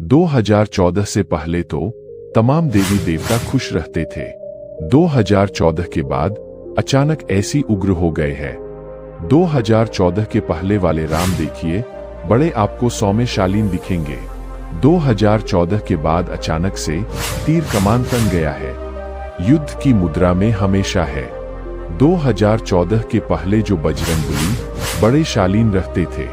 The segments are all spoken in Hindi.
2014 से पहले तो तमाम देवी देवता खुश रहते थे। 2014 के बाद अचानक ऐसी उग्र हो गए हैं। 2014 के पहले वाले राम देखिए, बड़े आपको सौम्यशालीन दिखेंगे। 2014 के बाद अचानक से तीर कमान तन गया है, युद्ध की मुद्रा में हमेशा है। 2014 के पहले जो बजरंगबली बड़े शालीन रहते थे,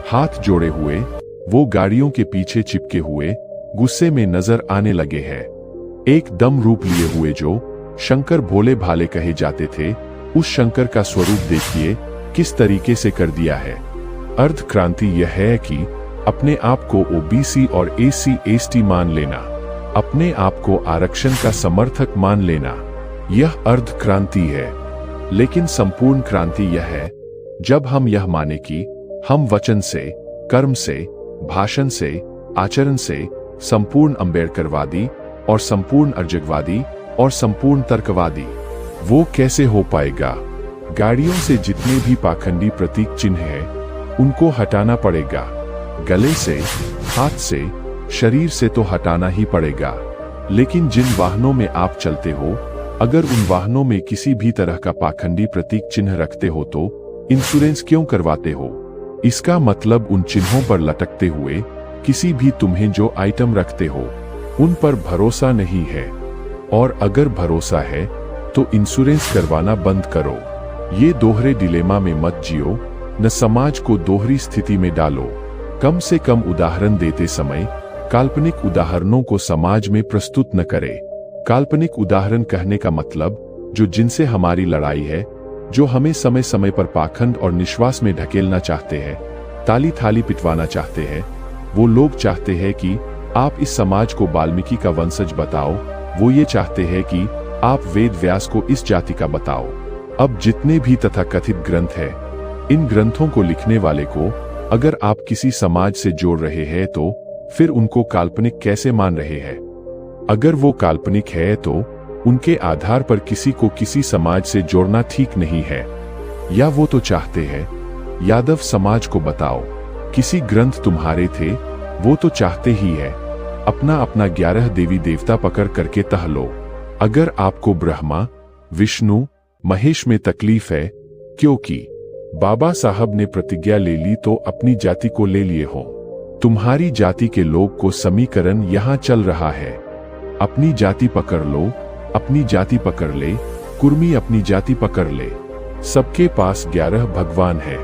हाथ जोड़े हुए, वो गाड़ियों के पीछे चिपके हुए गुस्से में नजर आने लगे हैं। एक दम रूप लिए हुए जो शंकर भोले भाले कहे जाते थे, उस शंकर का स्वरूप देखिए किस तरीके से कर दिया है। अर्ध क्रांति यह है कि अपने आप को ओबीसी और SC/ST मान लेना, अपने आप को आरक्षण का समर्थक मान लेना, यह अर्ध क्रांति है। लेकिन संपूर्ण क्रांति यह है जब हम यह माने कि हम वचन से, कर्म से, भाषण से, आचरण से संपूर्ण अंबेडकरवादी और संपूर्ण अर्जगवादी और संपूर्ण तर्कवादी। वो कैसे हो पाएगा? गाड़ियों से जितने भी पाखंडी प्रतीक चिन्ह हैं, उनको हटाना पड़ेगा। गले से, हाथ से, शरीर से तो हटाना ही पड़ेगा। लेकिन जिन वाहनों में आप चलते हो, अगर उन वाहनों में किसी भी तरह का पाखंडी प्रतीक चिन्ह रखते हो तो इंश्योरेंस क्यों करवाते हो? इसका मतलब उन चिन्हों पर लटकते हुए किसी भी तुम्हें जो आइटम रखते हो, उन पर भरोसा नहीं है। और अगर भरोसा है तो इंश्योरेंस करवाना बंद करो। ये दोहरे डिलेमा में मत जियो, न समाज को दोहरी स्थिति में डालो। कम से कम उदाहरण देते समय काल्पनिक उदाहरणों को समाज में प्रस्तुत न करें। काल्पनिक उदाहरण कहने का मतलब जो जिनसे हमारी लड़ाई है, जो हमें समय समय पर पाखंड और निश्वास में ढकेलना चाहते हैं, ताली थाली पिटवाना चाहते हैं, वो लोग चाहते हैं कि आप इस समाज को वाल्मीकि का वंशज बताओ। वो ये चाहते हैं कि आप वेद व्यास को इस जाति का बताओ। अब जितने भी तथाकथित ग्रंथ हैं, इन ग्रंथों को लिखने वाले को अगर आप किसी समाज से जोड़ रहे हैं तो फिर उनको काल्पनिक कैसे मान रहे हैं? अगर वो काल्पनिक है तो उनके आधार पर किसी को किसी समाज से जोड़ना ठीक नहीं है। या वो तो चाहते हैं यादव समाज को बताओ, किसी ग्रंथ तुम्हारे थे, वो तो चाहते ही है अपना अपना 11 देवी देवता पकड़ करके तह लो। अगर आपको ब्रह्मा, विष्णु, महेश में तकलीफ है क्योंकि बाबा साहब ने प्रतिज्ञा ले ली तो अपनी जाति को ले लिए हो। तुम्हारी जाति के लोग को समीकरण यहां चल रहा है, अपनी जाति पकड़ लो, अपनी जाति पकड़ ले, कुर्मी अपनी जाति पकड़ ले। सबके पास 11 भगवान है।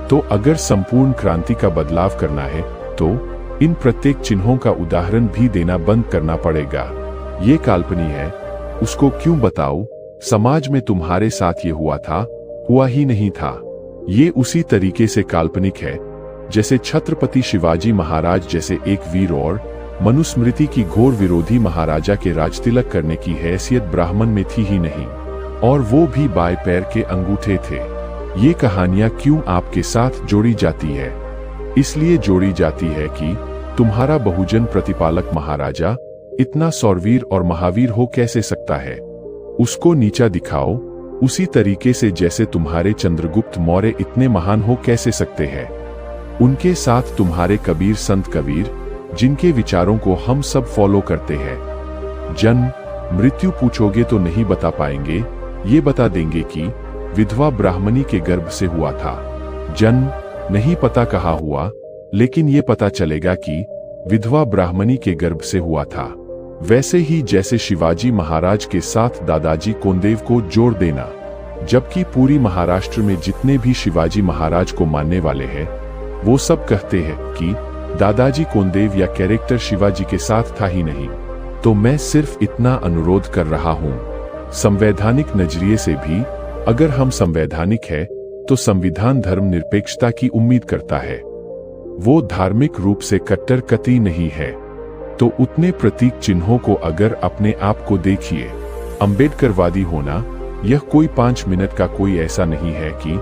तो अगर संपूर्ण क्रांति का बदलाव करना है तो इन प्रत्येक चिन्हों का उदाहरण भी देना बंद करना पड़ेगा। ये काल्पनिक है, उसको क्यों बताओ? समाज में तुम्हारे साथ ये हुआ था, हुआ ही नहीं था। ये उसी तरीके से काल्पनिक है जैसे छत्रपति शिवाजी महाराज जैसे एक वीर और मनुस्मृति की घोर विरोधी महाराजा के राजतिलक करने की हैसियत ब्राह्मण में थी ही नहीं, और वो भी बाएं पैर के अंगूठे थे। ये कहानियां क्यों आपके साथ जोड़ी जाती है? इसलिए जोड़ी जाती है कि तुम्हारा बहुजन प्रतिपालक महाराजा इतना सौरवीर और महावीर हो कैसे सकता है? उसको नीचा दिखाओ, उसी तरीके से जैसे तुम्हारे चंद्रगुप्त मौर्य इतने महान हो कैसे सकते हैं? उनके साथ तुम्हारे कबीर संत कबीर, जिनके विचारों को हम सब फॉलो करते हैं। जन्म मृत्यु पूछोगे तो नहीं बता पाएंगे, ये बता देंगे कि विधवा ब्राह्मणी के गर्भ से हुआ था। जन्म नहीं पता कहाँ हुआ, लेकिन ये पता चलेगा कि विधवा ब्राह्मणी के गर्भ से हुआ था। वैसे ही जैसे शिवाजी महाराज के साथ दादाजी कोंडदेव को जोड़ देना, जबकि पूरी महाराष्ट्र में जितने भी शिवाजी महाराज को मानने वाले हैं, वो सब कहते हैं कि दादाजी कोंडदेव या कैरेक्टर शिवाजी के साथ था ही नहीं। तो मैं सिर्फ इतना अनुरोध कर रहा हूं, संवैधानिक नजरिए से भी अगर हम संवैधानिक है तो संविधान धर्मनिरपेक्षता की उम्मीद करता है, वो धार्मिक रूप से कट्टर कतई नहीं है। तो उतने प्रतीक चिन्हों को अगर अपने आप को देखिए। अंबेडकरवादी होना यह कोई 5 मिनट का कोई ऐसा नहीं है कि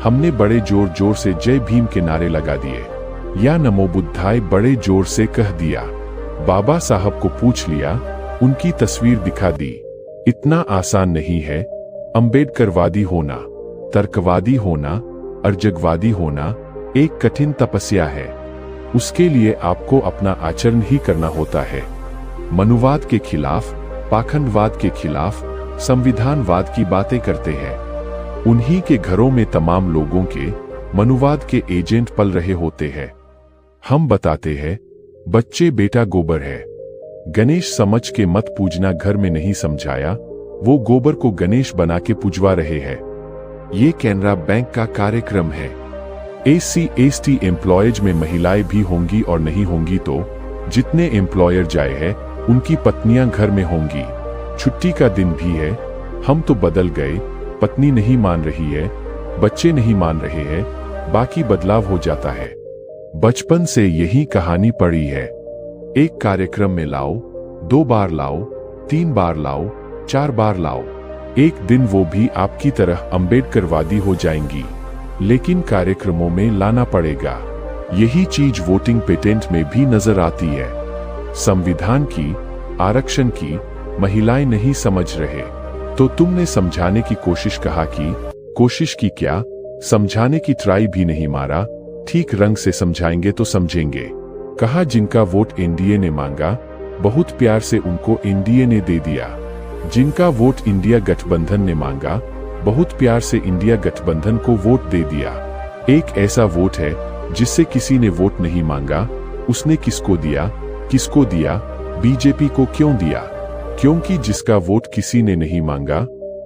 हमने बड़े जोर जोर से जय भीम के नारे लगा दिए या नमो बुद्धाय बड़े जोर से कह दिया, बाबा साहब को पूछ लिया, उनकी तस्वीर दिखा दी। इतना आसान नहीं है। अंबेडकरवादी होना, तर्कवादी होना, अर्जगवादी होना एक कठिन तपस्या है। उसके लिए आपको अपना आचरण ही करना होता है। मनुवाद के खिलाफ, पाखंडवाद के खिलाफ, संविधानवाद की बातें करते हैं। उन्हीं के घरों में तमाम लोगों के मनुवाद के एजेंट पल रहे होते हैं। हम बताते हैं, बच्चे बेटा गोबर है। गणेश समझ के मत पूजना घर में नहीं समझाया, वो गोबर को गणेश बना के पुजवा रहे हैं। ये कैनरा बैंक का कार्यक्रम है। SC/ST एम्प्लॉयज में महिलाएं भी होंगी और नहीं होंगी तो जितने एम्प्लॉयर जाए हैं उनकी पत्नियां घर में होंगी। छुट्टी का दिन भी है। हम तो बदल गए, पत्नी नहीं मान रही है, बच्चे नहीं मान रहे हैं, बाकी बदलाव हो जाता है। बचपन से यही कहानी पड़ी है। एक कार्यक्रम में लाओ, 2 बार लाओ, 3 बार लाओ, 4 बार लाओ, एक दिन वो भी आपकी तरह अम्बेडकरवादी हो जाएंगी। लेकिन कार्यक्रमों में लाना पड़ेगा। यही चीज वोटिंग पेटेंट में भी नजर आती है। संविधान की, आरक्षण की महिलाएं नहीं समझ रहे तो तुमने समझाने की कोशिश कोशिश की क्या? समझाने की ट्राई भी नहीं मारा। ठीक रंग से समझाएंगे तो समझेंगे। कहा जिनका वोट एनडीए ने मांगा, बहुत प्यार से उनको एनडीए ने दे दिया। जिनका वोट इंडिया गठबंधन ने मांगा, बहुत प्यार से इंडिया गठबंधन को वोट दे दिया। एक ऐसा वोट है जिससे किसी ने वोट नहीं मांगा, उसने किसको दिया? किसको दिया? बीजेपी को क्यों दिया? क्योंकि जिसका वोट किसी ने नहीं मांगा,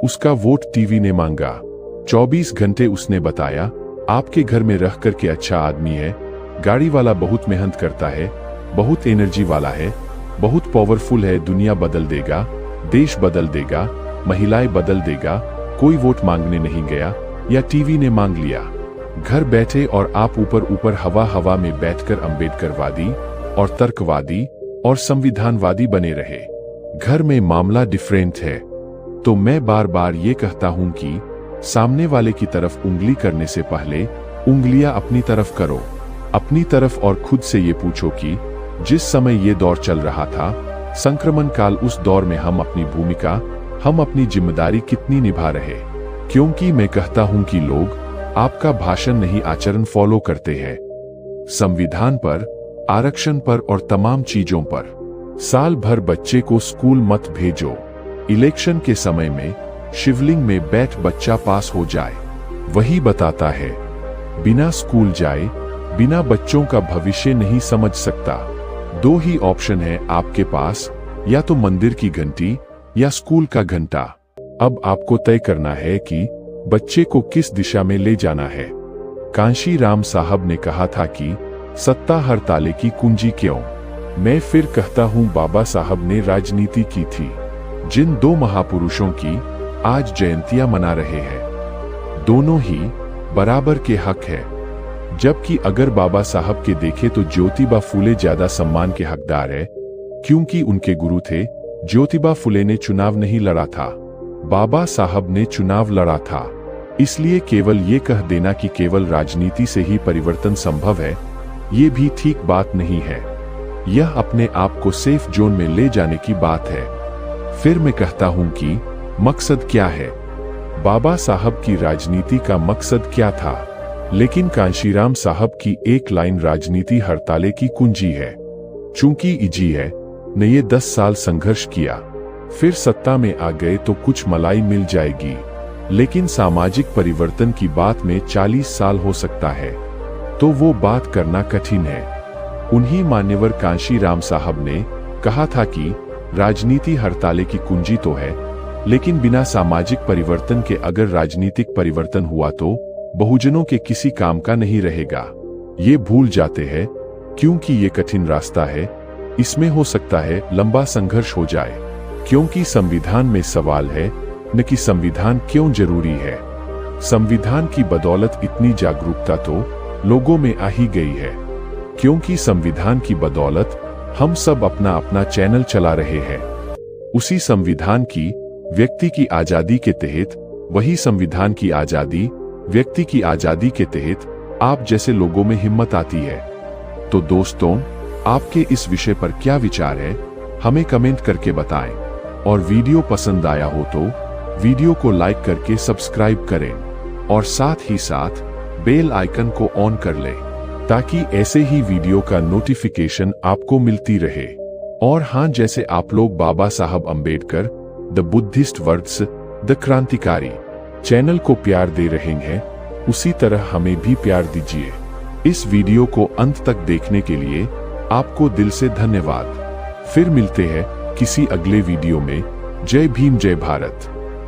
उसका वोट टीवी ने मांगा। 24 घंटे उसने बताया, आपके घर में रह कर के अच्छा आदमी है, गाड़ी वाला बहुत मेहनत करता है, बहुत एनर्जी वाला है, बहुत पावरफुल है, दुनिया बदल देगा, देश बदल देगा, महिलाएं बदल देगा। कोई वोट मांगने नहीं गया या टीवी ने मांग लिया। घर बैठे और आप ऊपर हवा में बैठकर अम्बेडकरवादी और तर्कवादी और संविधानवादी बने रहे। घर में मामला डिफरेंट है। तो मैं बार बार ये कहता हूं कि सामने वाले की तरफ उंगली करने से पहले उंगलियां अपनी तरफ करो, अपनी तरफ, और खुद से ये पूछो कि जिस समय ये दौर चल रहा था, संक्रमण काल, उस दौर में हम अपनी भूमिका, हम अपनी जिम्मेदारी कितनी निभा रहे। क्योंकि मैं कहता हूं कि लोग आपका भाषण नहीं आचरण फॉलो करते हैं। संविधान पर, आरक्षण पर और तमाम चीजों पर। साल भर बच्चे को स्कूल मत भेजो। इलेक्शन के समय में शिवलिंग में बैठ बच्चा पास हो जाए, वही बताता है। बिना स्कूल जाए, बिना बच्चों का भविष्य नहीं समझ सकता। 2 ही ऑप्शन है आपके पास, या तो मंदिर की घंटी या स्कूल का घंटा। अब आपको तय करना है कि बच्चे को किस दिशा में ले जाना है। कांशी राम साहब ने कहा था कि सत्ता हर ताले की कुंजी क्यों? मैं फिर कहता हूं, बाबा साहब ने राजनीति की थी। जिन 2 महापुरुषों की आज जयंतियां मना रहे हैं, दोनों ही बराबर के हक है। जबकि अगर बाबा साहब के देखे तो ज्योतिबा फुले ज्यादा सम्मान के हकदार है, क्योंकि उनके गुरु थे। ज्योतिबा फुले ने चुनाव नहीं लड़ा था, बाबा साहब ने चुनाव लड़ा था। इसलिए केवल ये कह देना कि केवल राजनीति से ही परिवर्तन संभव है, ये भी ठीक बात नहीं है। यह अपने आप को सेफ जोन में ले जाने की बात है। फिर मैं कहता हूं कि मकसद क्या है? बाबा साहब की राजनीति का मकसद क्या था? लेकिन कांशीराम साहब की एक लाइन राजनीति हर ताले की कुंजी है। चूंकि इजी है ने ये 10 साल संघर्ष किया, फिर सत्ता में आ गए तो कुछ मलाई मिल जाएगी। लेकिन सामाजिक परिवर्तन की बात में 40 साल हो सकता है, तो वो बात करना कठिन है। उन्हीं मान्यवर कांशीराम साहब ने कहा था कि राजनीति हर ताले की कुंजी तो है, लेकिन बिना सामाजिक परिवर्तन के अगर राजनीतिक परिवर्तन हुआ तो बहुजनों के किसी काम का नहीं रहेगा। ये भूल जाते हैं, क्योंकि ये कठिन रास्ता है, इसमें हो सकता है लंबा संघर्ष हो जाए। क्योंकि संविधान में सवाल है न कि संविधान क्यों जरूरी है। संविधान की बदौलत इतनी जागरूकता तो लोगों में आ ही गई है, क्योंकि संविधान की बदौलत हम सब अपना अपना चैनल चला रहे हैं। उसी संविधान की व्यक्ति की आजादी के तहत, वही संविधान की आजादी व्यक्ति की आजादी के तहत आप जैसे लोगों में हिम्मत आती है। तो दोस्तों, आपके इस विषय पर क्या विचार है, हमें कमेंट करके बताएं। और वीडियो पसंद आया हो तो वीडियो को लाइक करके सब्सक्राइब करें और साथ ही साथ बेल आइकन को ऑन कर लें, ताकि ऐसे ही वीडियो का नोटिफिकेशन आपको मिलती रहे। और हाँ, जैसे आप लोग बाबा साहब Ambedkar, the Buddhist words, the क्रांतिकारी चैनल को प्यार दे रहे हैं, उसी तरह हमें भी प्यार दीजिए। इस वीडियो को अंत तक देखने के लिए आपको दिल से धन्यवाद। फिर मिलते हैं किसी अगले वीडियो में। जय भीम, जय भारत।